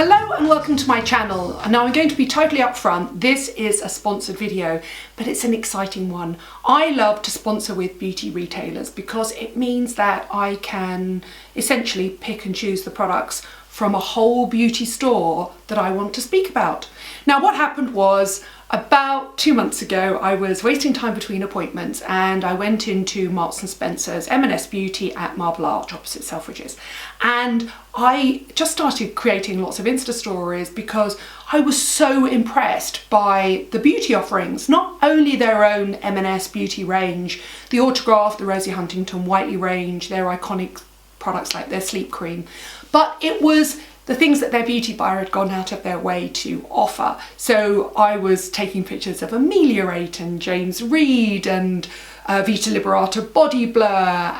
Hello and welcome to my channel. Now I'm going to be totally upfront. This is a sponsored video, but it's an exciting one. I love to sponsor with beauty retailers because it means that I can essentially pick and choose the products from a whole beauty store that I want to speak about. Now what happened was, about 2 months ago, I was wasting time between appointments and I went into Marks & Spencer's M&S Beauty at Marble Arch opposite Selfridges, and I just started creating lots of Insta stories because I was so impressed by the beauty offerings, not only their own M&S Beauty range, the Autograph, the Rosie Huntington Whiteley range, their iconic products like their sleep cream, but it was the things that their beauty buyer had gone out of their way to offer. So I was taking pictures of Ameliorate and James Reed and Vita Liberata Body Blur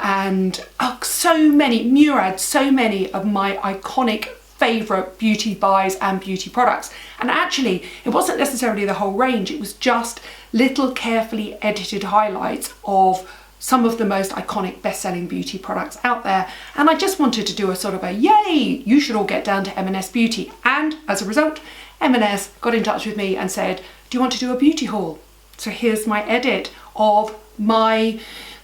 and so many of my iconic favourite beauty buys and beauty products. And actually it wasn't necessarily the whole range, it was just little carefully edited highlights of some of the most iconic best-selling beauty products out there, and I just wanted to do a sort of a yay, you should all get down to M&S Beauty. And as a result, M&S got in touch with me and said, do you want to do a beauty haul? So here's my edit of my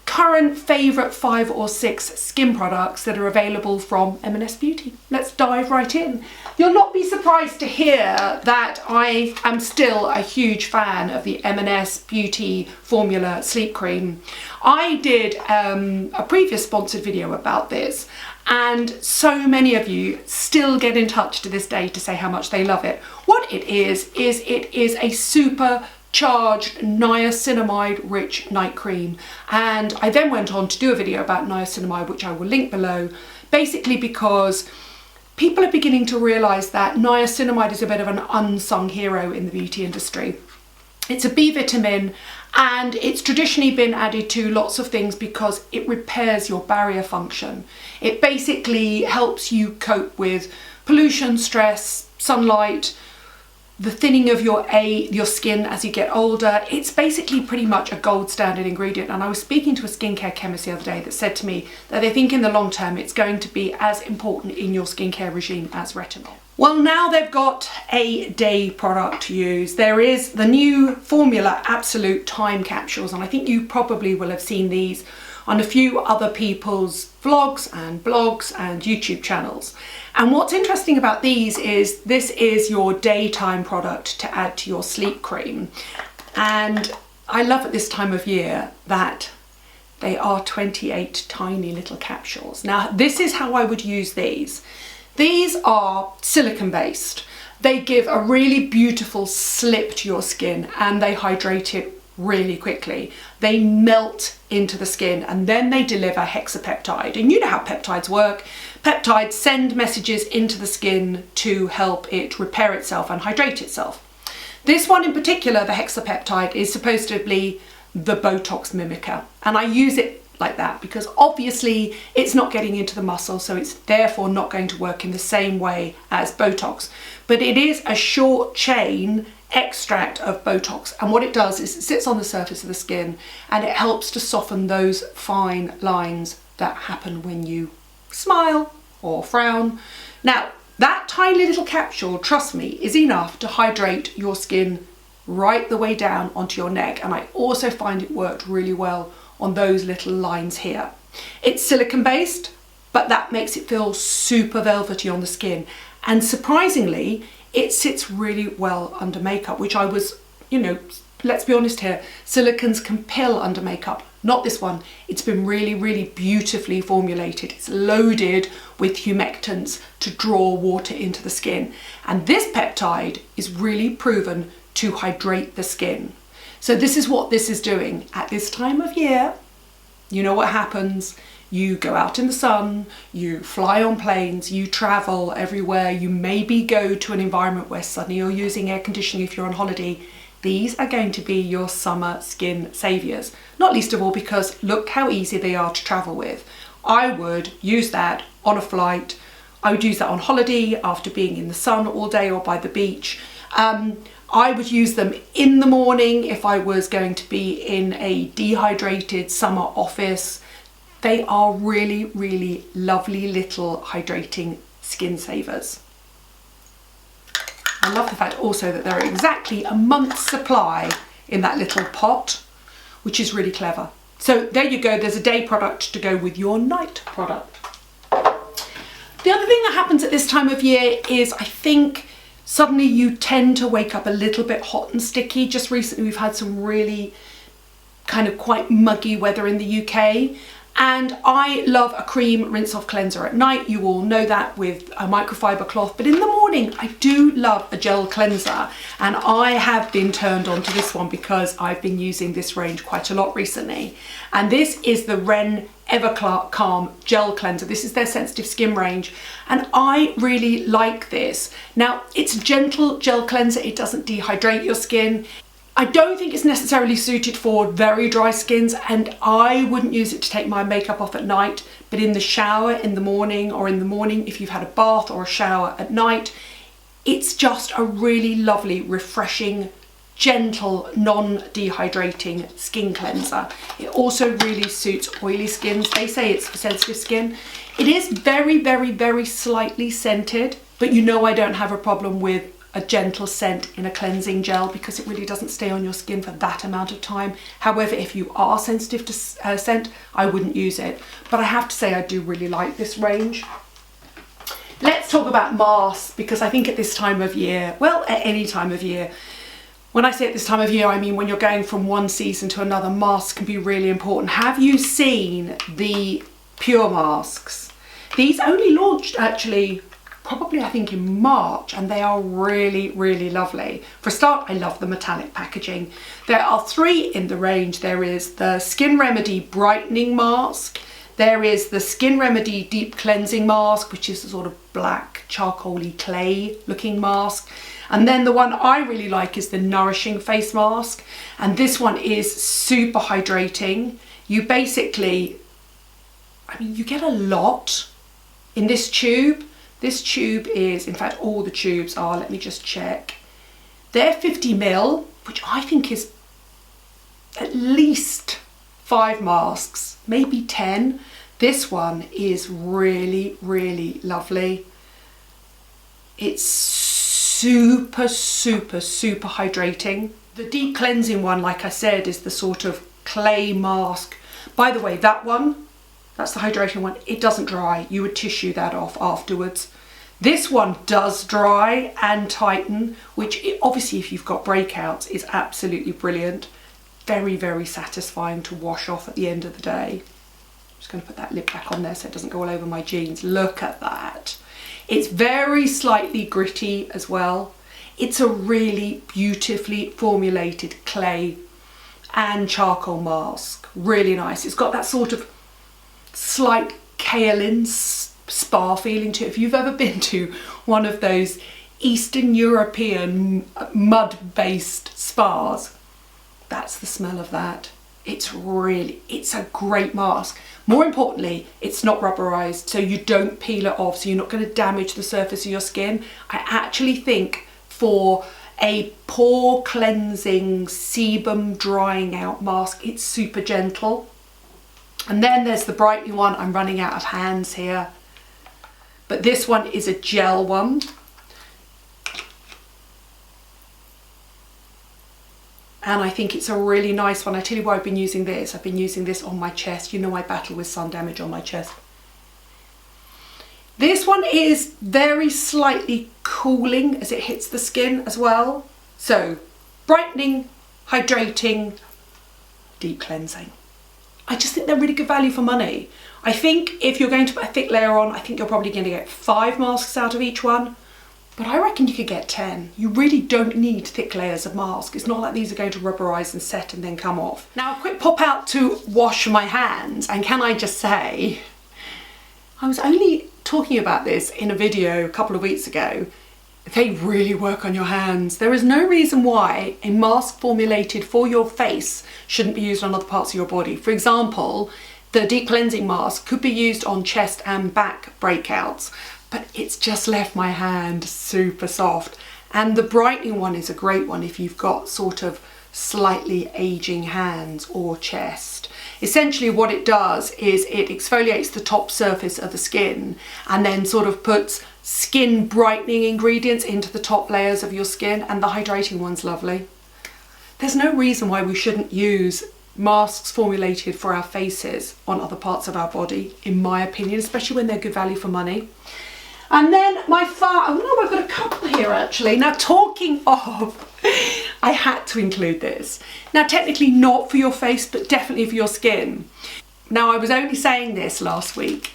current favourite 5 or 6 skin products that are available from M&S Beauty. Let's dive right in. You'll not be surprised to hear that I am still a huge fan of the M&S Beauty Formula Sleep Cream. I did a previous sponsored video about this, and so many of you still get in touch to this day to say how much they love it. What it is a super charged niacinamide rich night cream, and I then went on to do a video about niacinamide, which I will link below, basically because people are beginning to realise that niacinamide is a bit of an unsung hero in the beauty industry. It's a B vitamin and it's traditionally been added to lots of things because it repairs your barrier function. It basically helps you cope with pollution, stress, sunlight, the thinning of your skin as you get older. It's basically pretty much a gold standard ingredient, and I was speaking to a skincare chemist the other day that said to me that they think in the long term it's going to be as important in your skincare regime as retinol. Well, now they've got a day product to use. There is the new Formula Absolute Time capsules, and I think you probably will have seen these on a few other people's vlogs and blogs and YouTube channels. And what's interesting about these is this is your daytime product to add to your sleep cream. And I love at this time of year that they are 28 tiny little capsules. Now, this is how I would use these. These are silicone based. They give a really beautiful slip to your skin and they hydrate it really quickly. They melt into the skin and then they deliver hexapeptide. And you know how peptides work. Peptides send messages into the skin to help it repair itself and hydrate itself. This one in particular, the hexapeptide, is supposedly the Botox mimicker. And I use it like that because obviously it's not getting into the muscle, so it's therefore not going to work in the same way as Botox. But it is a short chain extract of Botox, and what it does is it sits on the surface of the skin and it helps to soften those fine lines that happen when you smile or frown. Now that tiny little capsule, trust me, is enough to hydrate your skin right the way down onto your neck, and I also find it worked really well on those little lines here. It's silicone based, but that makes it feel super velvety on the skin, and surprisingly it sits really well under makeup, which I was, let's be honest here, silicones can pill under makeup. Not this one. It's been really beautifully formulated. It's loaded with humectants to draw water into the skin. And this peptide is really proven to hydrate the skin. So this is what this is doing at this time of year. You know what happens. You go out in the sun, you fly on planes, you travel everywhere, you maybe go to an environment where suddenly you're using air conditioning if you're on holiday. These are going to be your summer skin saviours. Not least of all because look how easy they are to travel with. I would use that on a flight. I would use that on holiday after being in the sun all day or by the beach. I would use them in the morning if I was going to be in a dehydrated summer office. They are really lovely little hydrating skin savers. I love the fact also that there are exactly a month's supply in that little pot, which is really clever. So there you go, there's a day product to go with your night product. The other thing that happens at this time of year is I think suddenly you tend to wake up a little bit hot and sticky. Just recently we've had some really kind of quite muggy weather in the UK, and I love a cream rinse off cleanser at night. You all know that, with a microfiber cloth, but in the morning I do love a gel cleanser, and I have been turned on to this one because I've been using this range quite a lot recently. And this is the Ren Calm gel cleanser. This is their sensitive skin range, and I really like this. Now, it's a gentle gel cleanser, it doesn't dehydrate your skin. I don't think it's necessarily suited for very dry skins, and I wouldn't use it to take my makeup off at night, but in the shower in the morning, or in the morning if you've had a bath or a shower at night, it's just a really lovely, refreshing, gentle, non-dehydrating skin cleanser. It also really suits oily skins. They say it's for sensitive skin. It is very, very, very slightly scented, but you know I don't have a problem with a gentle scent in a cleansing gel because it really doesn't stay on your skin for that amount of time. However, if you are sensitive to scent, I wouldn't use it. But I have to say I do really like this range. Let's talk about masks, because I think at this time of year, well, at any time of year, when I say at this time of year, I mean when you're going from one season to another, masks can be really important. Have you seen the Pure masks? These only launched actually probably I think in March, and they are really, really lovely. For a start, I love the metallic packaging. There are 3 in the range. There is the Skin Remedy Brightening Mask. There is the Skin Remedy Deep Cleansing Mask, which is a sort of black charcoaly clay looking mask. And then the one I really like is the Nourishing Face Mask. And this one is super hydrating. You basically, I mean, you get a lot in this tube. This tube is, in fact, all the tubes are, let me just check. They're 50 ml, which I think is at least 5 masks, maybe 10. This one is really, really lovely. It's super, super, super hydrating. The deep cleansing one, like I said, is the sort of clay mask. By the way, that one, that's the hydration one. It doesn't dry. You would tissue that off afterwards. This one does dry and tighten, which obviously if you've got breakouts is absolutely brilliant. Very, very satisfying to wash off at the end of the day. I'm just going to put that lid back on there so it doesn't go all over my jeans. Look at that. It's very slightly gritty as well. It's a really beautifully formulated clay and charcoal mask. Really nice. It's got that sort of slight kaolin spa feeling to it. If you've ever been to one of those Eastern European mud-based spas, that's the smell of that. It's a great mask. More importantly, it's not rubberized, so you don't peel it off, so you're not going to damage the surface of your skin. I actually think for a pore cleansing, sebum drying out mask, it's super gentle. And then there's the brightening one. I'm running out of hands here. But this one is a gel one. And I think it's a really nice one. I tell you why I've been using this. I've been using this on my chest. You know I battle with sun damage on my chest. This one is very slightly cooling as it hits the skin as well. So brightening, hydrating, deep cleansing. I just think they're really good value for money. I think if you're going to put a thick layer on, I think you're probably going to get 5 masks out of each one. But I reckon you could get 10. You really don't need thick layers of mask. It's not like these are going to rubberize and set and then come off. Now a quick pop out to wash my hands, and can I just say, I was only talking about this in a video a couple of weeks ago. They really work on your hands. There is no reason why a mask formulated for your face shouldn't be used on other parts of your body. For example, the deep cleansing mask could be used on chest and back breakouts, but it's just left my hand super soft. And the brightening one is a great one if you've got sort of slightly aging hands or chest. Essentially what it does is it exfoliates the top surface of the skin and then sort of puts skin brightening ingredients into the top layers of your skin, and the hydrating one's lovely. There's no reason why we shouldn't use masks formulated for our faces on other parts of our body, in my opinion, especially when they're good value for money. And then I've got a couple here actually. Now, talking of, I had to include this. Now, technically not for your face, but definitely for your skin. Now, I was only saying this last week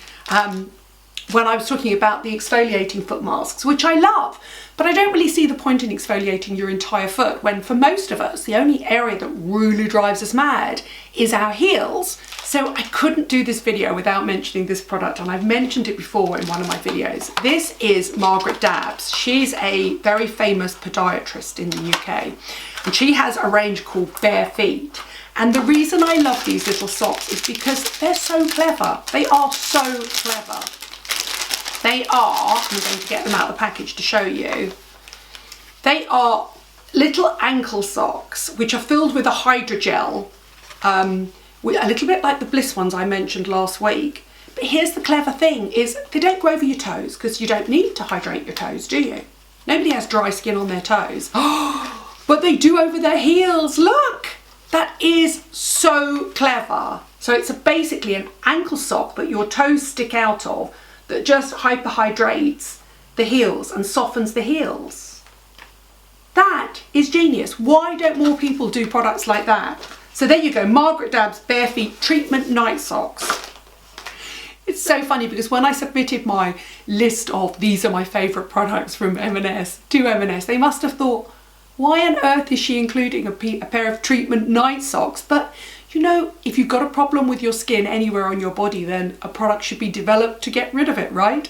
when I was talking about the exfoliating foot masks, which I love, but I don't really see the point in exfoliating your entire foot when, for most of us, the only area that really drives us mad is our heels. So I couldn't do this video without mentioning this product, and I've mentioned it before in one of my videos. This is Margaret Dabbs. She's a very famous podiatrist in the UK, and she has a range called Bare Feet. And the reason I love these little socks is because they're so clever. They are so clever. They are, I'm going to get them out of the package to show you. They are little ankle socks, which are filled with a hydrogel, a little bit like the Bliss ones I mentioned last week. But here's the clever thing, is they don't go over your toes, because you don't need to hydrate your toes, do you? Nobody has dry skin on their toes. But they do over their heels, look! That is so clever. So it's basically an ankle sock that your toes stick out of, that just hyperhydrates the heels and softens the heels. That is genius. Why don't more people do products like that? So there you go, Margaret Dabbs Bare Feet Treatment Night Socks. It's so funny because when I submitted my list of these are my favourite products from M&S to M&S, they must have thought, why on earth is she including a pair of treatment night socks? But you know, if you've got a problem with your skin anywhere on your body, then a product should be developed to get rid of it, right?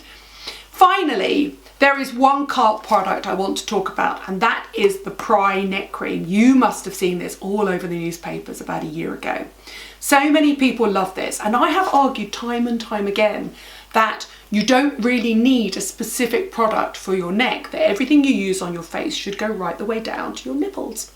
Finally, there is one cult product I want to talk about, and that is the Pry neck cream. You must have seen this all over the newspapers about a year ago. So many people love this, and I have argued time and time again that you don't really need a specific product for your neck, that everything you use on your face should go right the way down to your nipples.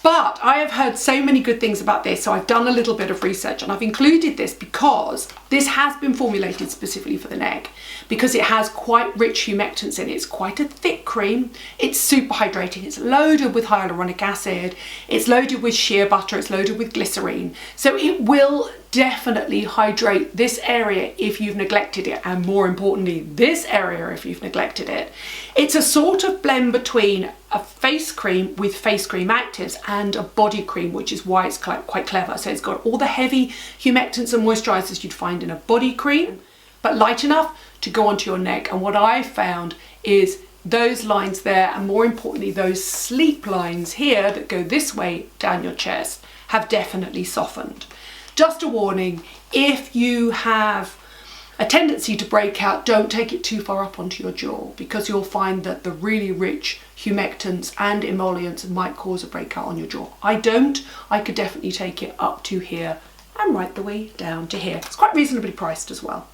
But I have heard so many good things about this, so I've done a little bit of research, and I've included this because this has been formulated specifically for the neck, because it has quite rich humectants in it. It's quite a thick cream, it's super hydrating, it's loaded with hyaluronic acid, it's loaded with shea butter, it's loaded with glycerine, so it will definitely hydrate this area if you've neglected it, and more importantly this area if you've neglected it. It's a sort of blend between a face cream with face cream actives and a body cream, which is why it's quite clever. So it's got all the heavy humectants and moisturizers you'd find in a body cream, but light enough to go onto your neck. And what I found is those lines there, and more importantly those sleep lines here that go this way down your chest, have definitely softened. Just a warning, if you have a tendency to break out, don't take it too far up onto your jaw, because you'll find that the really rich humectants and emollients might cause a breakout on your jaw. I don't. I could definitely take it up to here and right the way down to here. It's quite reasonably priced as well.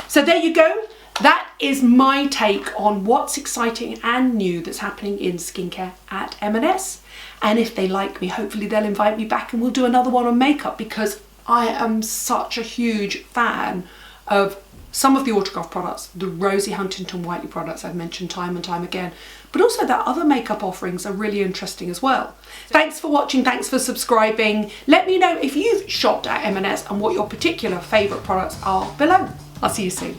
So there you go. That is my take on what's exciting and new that's happening in skincare at M&S. And if they like me, hopefully they'll invite me back and we'll do another one on makeup, because I am such a huge fan of some of the Autograph products, the Rosie Huntington Whiteley products I've mentioned time and time again, but also their other makeup offerings are really interesting as well. Thanks for watching, thanks for subscribing. Let me know if you've shopped at M&S and what your particular favourite products are below. I'll see you soon.